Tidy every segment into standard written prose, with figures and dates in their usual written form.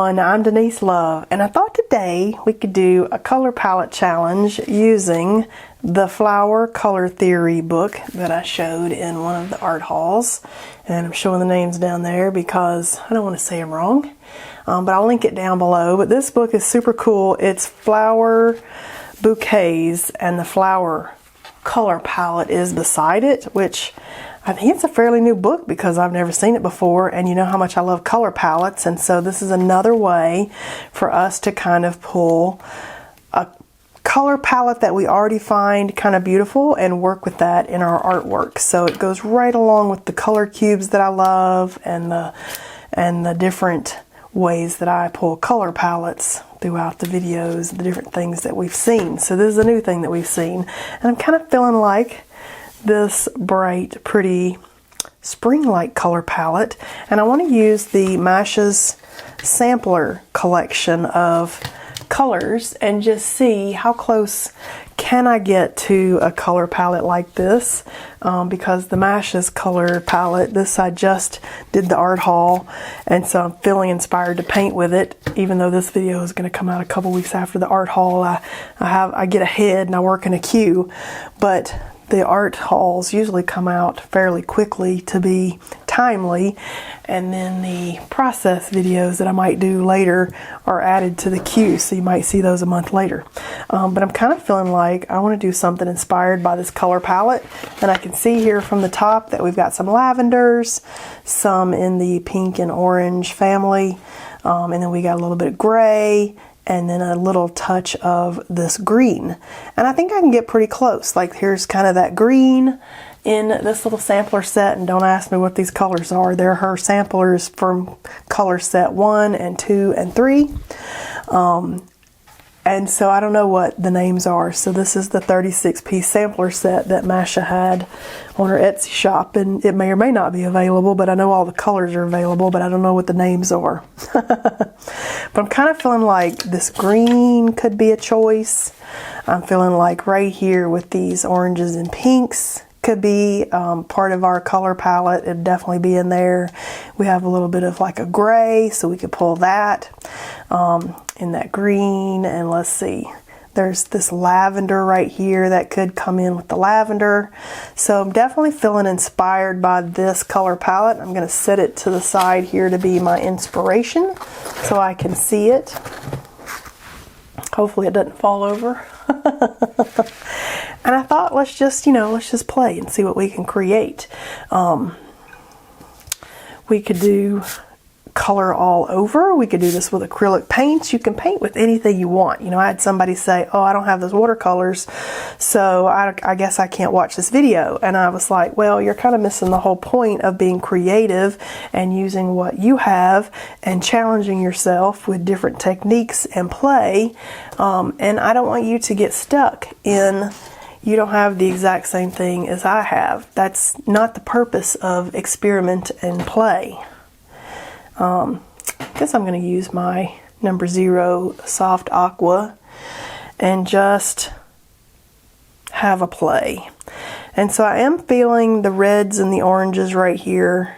everyone, I'm Denise Love, and I thought today we could do a color palette challenge using the Flower Color Theory book that I showed in one of the art halls. And I'm showing the names down there because I don't want to say them wrong, but I'll link it down below. But this book is super cool. It's flower bouquets, and the flower color palette is beside it, which I think it's a fairly new book because I've never seen it before, and you know how much I love color palettes, and so this is another way for us to kind of pull a color palette that we already find kind of beautiful and work with that in our artwork. So it goes right along with the color cubes that I love and the different ways that I pull color palettes throughout the videos, the different things that we've seen. So this is a new thing that we've seen, and I'm kind of feeling like this bright, pretty spring-like color palette, and I want to use the Masha's sampler collection of colors and just see how close can I get to a color palette like this, because the Masha's color palette, this I just did the art haul, and so I'm feeling inspired to paint with it. Even though this video is going to come out a couple weeks after the art haul, I get ahead and I work in a queue, but the art hauls usually come out fairly quickly to be timely, and then the process videos that I might do later are added to the queue, so you might see those a month later. But I'm kind of feeling like I want to do something inspired by this color palette, and I can see here from the top that we've got some lavenders, some in the pink and orange family, and then we got a little bit of gray, and then a little touch of this green. And I think I can get pretty close. Like here's kind of that green in this little sampler set, and don't ask me what these colors are. They're her samplers from color set 1 and 2 and 3. And so I don't know what the names are. So this is the 36-piece sampler set that Masha had on her Etsy shop, and it may or may not be available, but I know all the colors are available, but I don't know what the names are. But I'm kind of feeling like this green could be a choice. I'm feeling like right here with these oranges and pinks could be part of our color palette. It'd definitely be in there. We have a little bit of like a gray, so we could pull that in that green. And let's see, there's this lavender right here that could come in with the lavender. So I'm definitely feeling inspired by this color palette. I'm going to set it to the side here to be my inspiration so I can see it. Hopefully it doesn't fall over. And I thought, let's just play and see what we can create. We could do color all over. We could do this with acrylic paints. You can paint with anything you want. You know, I had somebody say, oh, I don't have those watercolors, so I guess I can't watch this video. And I was like, well, you're kind of missing the whole point of being creative and using what you have and challenging yourself with different techniques and play. And I don't want you to get stuck in, you don't have the exact same thing as I have. That's not the purpose of experiment and play. I guess I'm going to use my number 0 soft aqua and just have a play. And so I am feeling the reds and the oranges right here.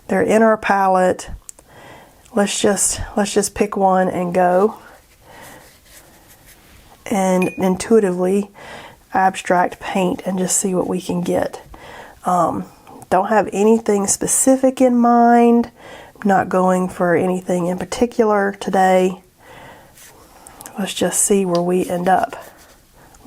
They're in our palette. Let's just pick one and go. And intuitively abstract paint and just see what we can get. Don't have anything specific in mind. Not going for anything in particular today. Let's just see where we end up.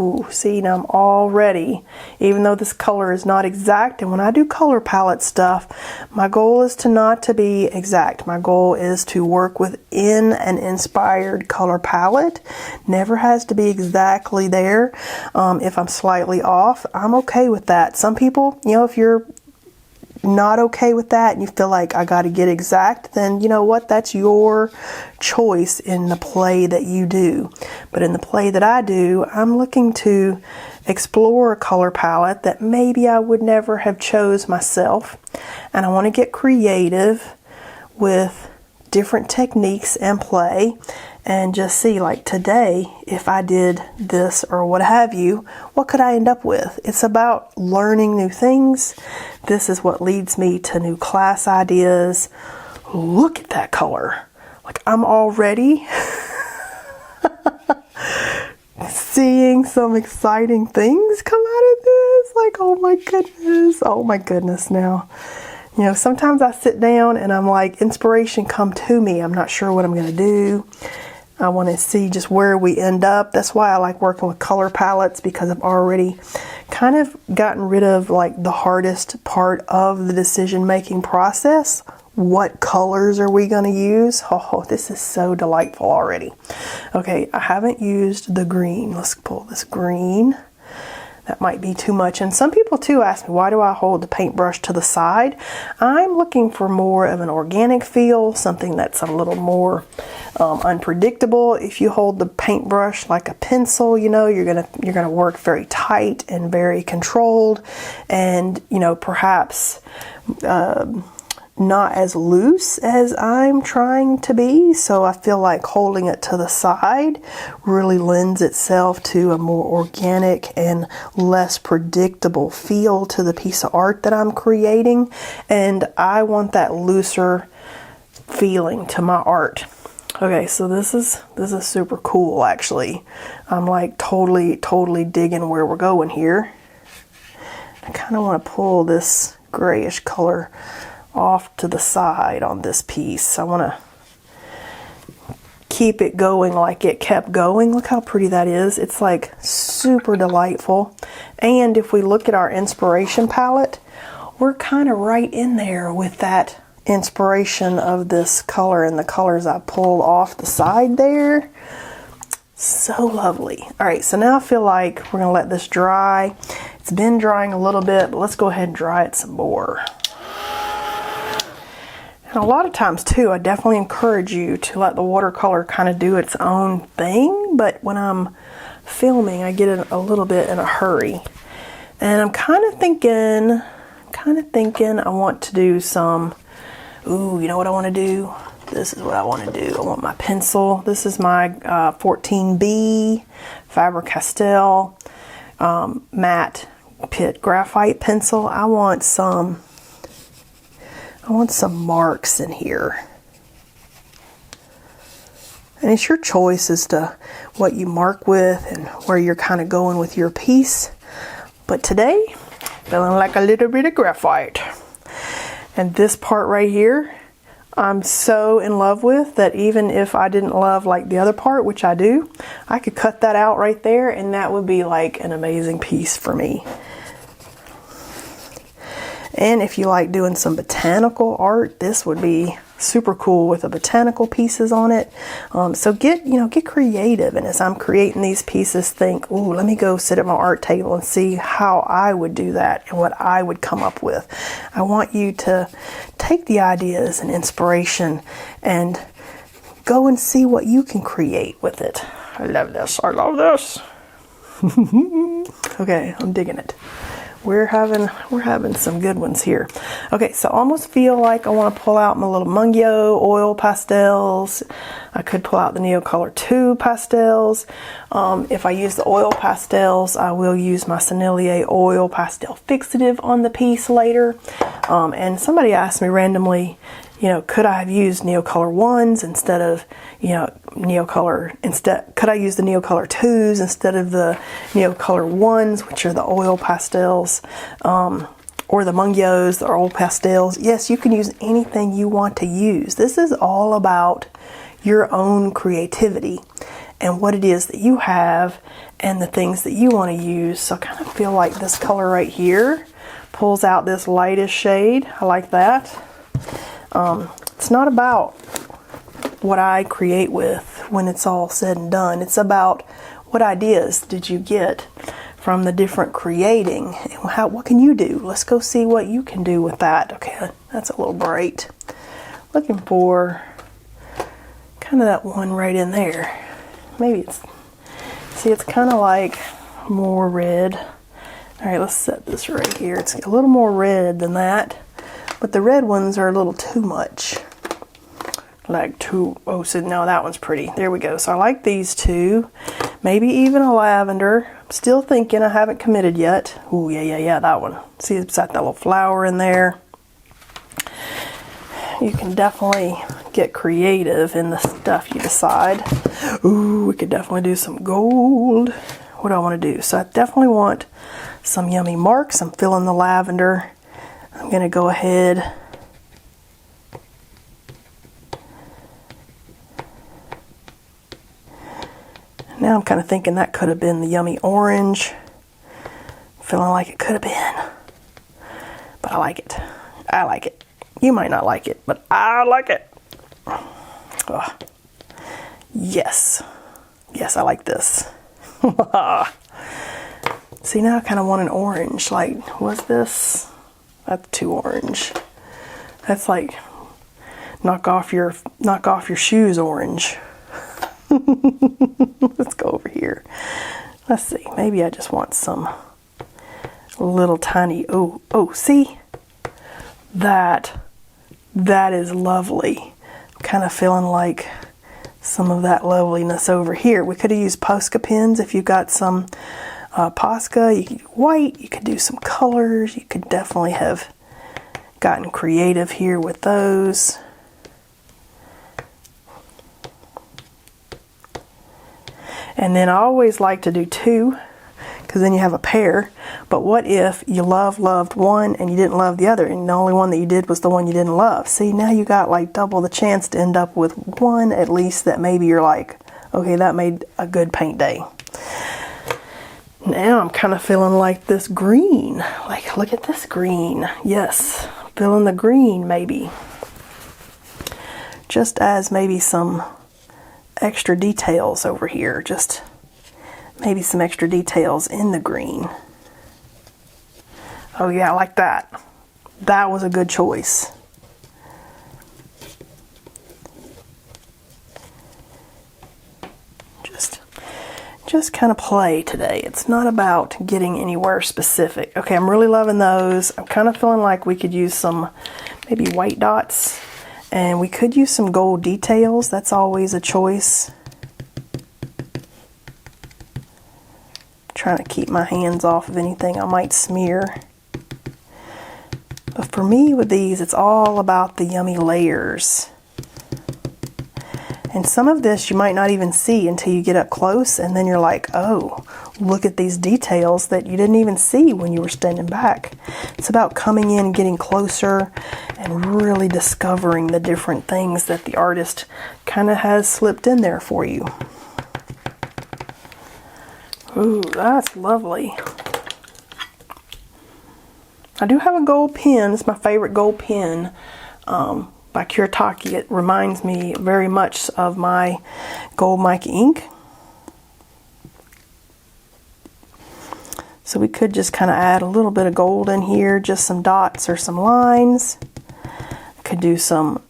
Ooh, see, now I'm already, even though this color is not exact, and when I do color palette stuff, my goal is not to be exact. My goal is to work within an inspired color palette. Never has to be exactly there. If I'm slightly off, I'm okay with that. Some people, you know, if you're not okay with that and you feel like I got to get exact, then you know what, that's your choice in the play that you do. But in the play that I do, I'm looking to explore a color palette that maybe I would never have chose myself, and I want to get creative with different techniques and play and just see, like today, if I did this or what have you, what could I end up with? It's about learning new things. This is what leads me to new class ideas. Look at that color. Like, I'm already seeing some exciting things come out of this. Like, oh my goodness now. You know, sometimes I sit down and I'm like, inspiration come to me. I'm not sure what I'm going to do. I want to see just where we end up. That's why I like working with color palettes, because I've already kind of gotten rid of like the hardest part of the decision making process. What colors are we going to use? Oh, this is so delightful already. Okay, I haven't used the green. Let's pull this green. That might be too much. And some people too ask me, why do I hold the paintbrush to the side? I'm looking for more of an organic feel, something that's a little more unpredictable. If you hold the paintbrush like a pencil, you know, you're gonna work very tight and very controlled, and you know, perhaps not as loose as I'm trying to be. So I feel like holding it to the side really lends itself to a more organic and less predictable feel to the piece of art that I'm creating. And I want that looser feeling to my art. Okay, so this is super cool actually. I'm like totally digging where we're going here. I kind of want to pull this grayish color off to the side on this piece. I want to keep it going like it kept going. Look how pretty that is. It's like super delightful. And if we look at our inspiration palette, we're kind of right in there with that inspiration of this color and the colors I pulled off the side there. So lovely. All right, so now I feel like we're gonna let this dry. It's been drying a little bit, but let's go ahead and dry it some more. And a lot of times too, I definitely encourage you to let the watercolor kind of do its own thing, but when I'm filming, I get in a little bit in a hurry. And I'm kind of thinking I want to do some, ooh, you know what I want to do? This is what I want to do. I want my pencil. This is my 14B Faber-Castell matte pit graphite pencil. I want some marks in here. And it's your choice as to what you mark with and where you're kind of going with your piece. But today, feeling like a little bit of graphite. And this part right here, I'm so in love with that even if I didn't love like the other part, which I do, I could cut that out right there and that would be like an amazing piece for me. And if you like doing some botanical art, this would be super cool with the botanical pieces on it. So get creative. And as I'm creating these pieces, think, ooh, let me go sit at my art table and see how I would do that and what I would come up with. I want you to take the ideas and inspiration and go and see what you can create with it. I love this. I love this. Okay, I'm digging it. We're having some good ones here. Okay, so I almost feel like I want to pull out my little Mungyo oil pastels. I could pull out the Neocolor 2 pastels. If I use the oil pastels, I will use my Sennelier oil pastel fixative on the piece later. And somebody asked me randomly, could I have used Neocolor 1s instead of, could I use the Neocolor 2s instead of the Neocolor 1s, which are the oil pastels, or the Mungyos, the oil pastels? Yes, you can use anything you want to use. This is all about your own creativity and what it is that you have and the things that you want to use. So I kind of feel like this color right here pulls out this lightest shade. I like that. It's not about what I create with when it's all said and done. It's about what ideas did you get from the different creating and what can you do? Let's go see what you can do with that. Okay, that's a little bright. Looking for kind of that one right in there. Maybe it's kind of like more red. All right, let's set this right here. It's a little more red than that, but the red ones are a little too much. So no, that one's pretty. There we go. So I like these two. Maybe even a lavender. I'm still thinking, I haven't committed yet. Oh, yeah, that one. See, it's got that little flower in there. You can definitely get creative in the stuff you decide. Ooh, we could definitely do some gold. What do I want to do? So I definitely want some yummy marks. I'm feeling the lavender. I'm going to go ahead now. I'm kind of thinking that could have been the yummy orange. Feeling like it could have been. But I like it. I like it. You might not like it, but I like it. Oh. Yes. Yes, I like this. See, now I kind of want an orange. Like, what's this? That's too orange. That's like knock off your shoes orange. Let's go over here. Let's see. Maybe I just want some little tiny. Oh, see? That is lovely. I'm kind of feeling like some of that loveliness over here. We could have used Posca pens if you got some Posca. You could do white. You could do some colors. You could definitely have gotten creative here with those. And then I always like to do two, because then you have a pair. But what if you loved one and you didn't love the other, and the only one that you did was the one you didn't love? See, now you got like double the chance to end up with one at least that maybe you're like, okay, that made a good paint day. Now I'm kind of feeling like this green. Like, look at this green. Yes, feeling the green maybe. Just as maybe some extra details over here. Just maybe some extra details in the green. Oh yeah, I like that. That was a good choice. Just kind of play today. It's not about getting anywhere specific. Okay, I'm really loving those. I'm kind of feeling like we could use some maybe white dots, and we could use some gold details. That's always a choice. Trying to keep my hands off of anything I might smear. But for me with these, it's all about the yummy layers. And some of this you might not even see until you get up close, and then you're like, oh, look at these details that you didn't even see when you were standing back. It's about coming in, getting closer, and really discovering the different things that the artist kind of has slipped in there for you. Ooh, that's lovely. I do have a gold pen. It's my favorite gold pen by Kuretake. It reminds me very much of my gold mica ink. So we could just kind of add a little bit of gold in here, just some dots or some lines. Could do some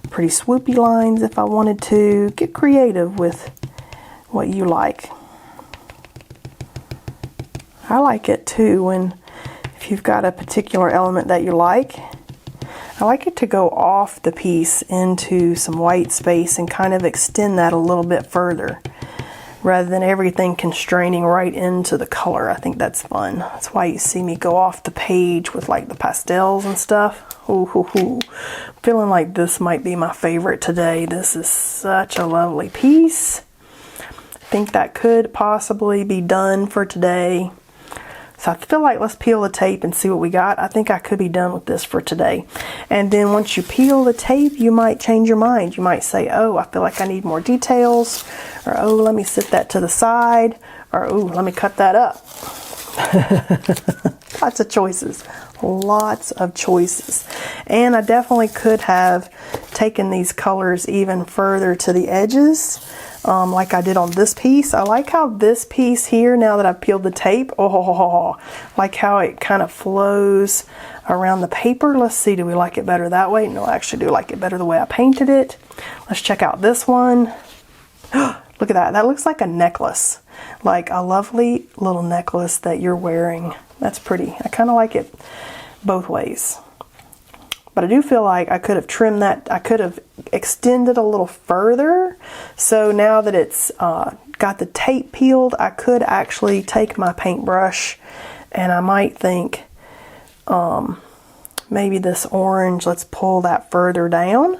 pretty swoopy lines if I wanted to. Get creative with what you like. I like it too when, if you've got a particular element that you like, I like it to go off the piece into some white space and kind of extend that a little bit further, rather than everything constraining right into the color. I think that's fun. That's why you see me go off the page with like the pastels and stuff. Ooh. Feeling like this might be my favorite today. This is such a lovely piece. I think that could possibly be done for today. So I feel like let's peel the tape and see what we got. I think I could be done with this for today. And then once you peel the tape, you might change your mind. You might say, oh, I feel like I need more details. Or, oh, let me sit that to the side. Or, oh, let me cut that up. Lots of choices. Lots of choices. And I definitely could have taken these colors even further to the edges. Like I did on this piece. I like how this piece here, now that I've peeled the tape, like how it kind of flows around the paper. Let's see, do we like it better that way? No, I actually do like it better the way I painted it. Let's check out this one. Look at that. That looks like a necklace. Like a lovely little necklace that you're wearing. That's pretty. I kind of like it both ways. But I do feel like I could have trimmed that. I could have extended a little further. So now that it's got the tape peeled, I could actually take my paintbrush and I might think maybe this orange, let's pull that further down.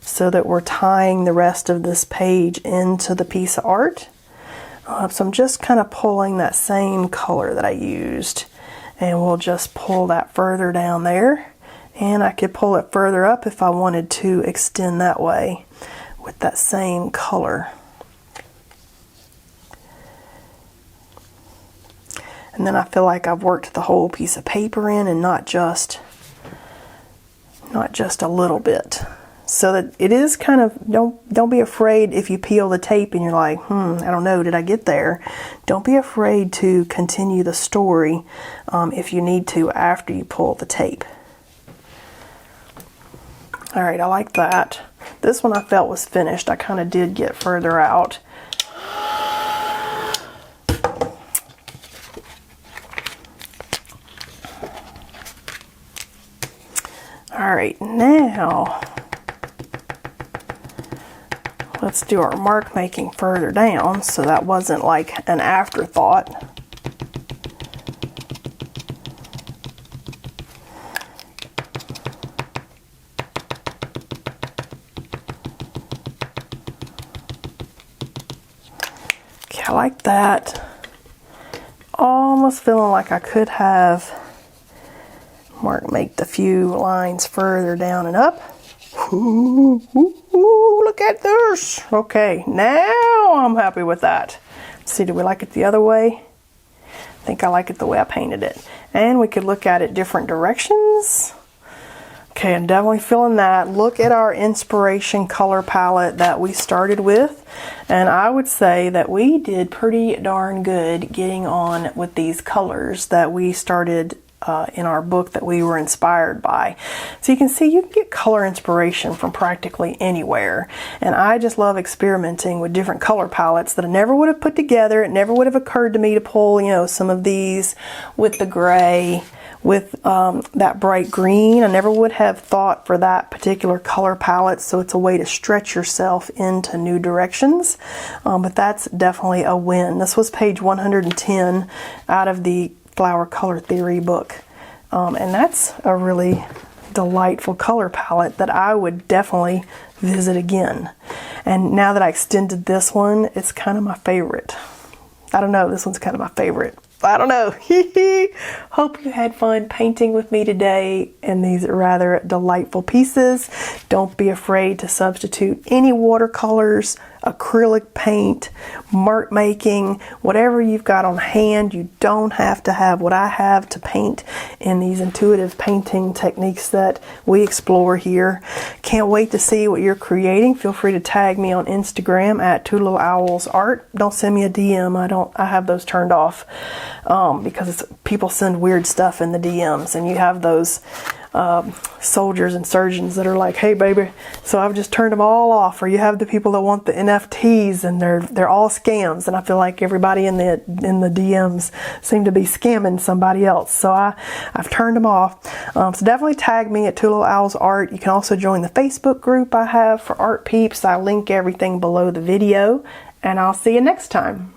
so that we're tying the rest of this page into the piece of art. So I'm just kind of pulling that same color that I used, and we'll just pull that further down there, and I could pull it further up if I wanted to extend that way with that same color. And then I feel like I've worked the whole piece of paper in and not just a little bit. So that it is kind of, don't be afraid if you peel the tape and you're like, I don't know, did I get there? Don't be afraid to continue the story if you need to after you pull the tape. All right, I like that. This one I felt was finished. I kind of did get further out. All right, now let's do our mark making further down so that wasn't like an afterthought. Okay, I like that. Almost feeling like I could have make the few lines further down and up. Ooh, look at this. Okay, now I'm happy with that. See, do we like it the other way? I think I like it the way I painted it. And we could look at it different directions. Okay, I'm definitely feeling that. Look at our inspiration color palette that we started with. And I would say that we did pretty darn good getting on with these colors that we started in our book that we were inspired by. So you can see you can get color inspiration from practically anywhere, and I just love experimenting with different color palettes that I never would have put together. It never would have occurred to me to pull, you know, some of these with the gray, with that bright green. I never would have thought for that particular color palette, so it's a way to stretch yourself into new directions, but that's definitely a win. This was page 110 out of the Flower Color Theory book, and that's a really delightful color palette that I would definitely visit again. And now that I extended this one, it's kind of my favorite. I don't know, this one's kind of my favorite. I don't know. Hope you had fun painting with me today in these rather delightful pieces. Don't be afraid to substitute any watercolors, acrylic paint, mark making, whatever you've got on hand. You don't have to have what I have to paint in these intuitive painting techniques that we explore here. Can't wait to see what you're creating. Feel free to tag me on Instagram at @2littleowlsart. Don't send me a DM. I have those turned off because people send weird stuff in the DMs, and you have those soldiers and surgeons that are like, hey baby, so I've just turned them all off. Or you have the people that want the NFTs, and they're all scams, and I feel like everybody in the DMs seem to be scamming somebody else, so I've turned them off. So definitely tag me at @2littleowlsart. You can also join the Facebook group I have for art peeps. I link everything below the video, and I'll see you next time.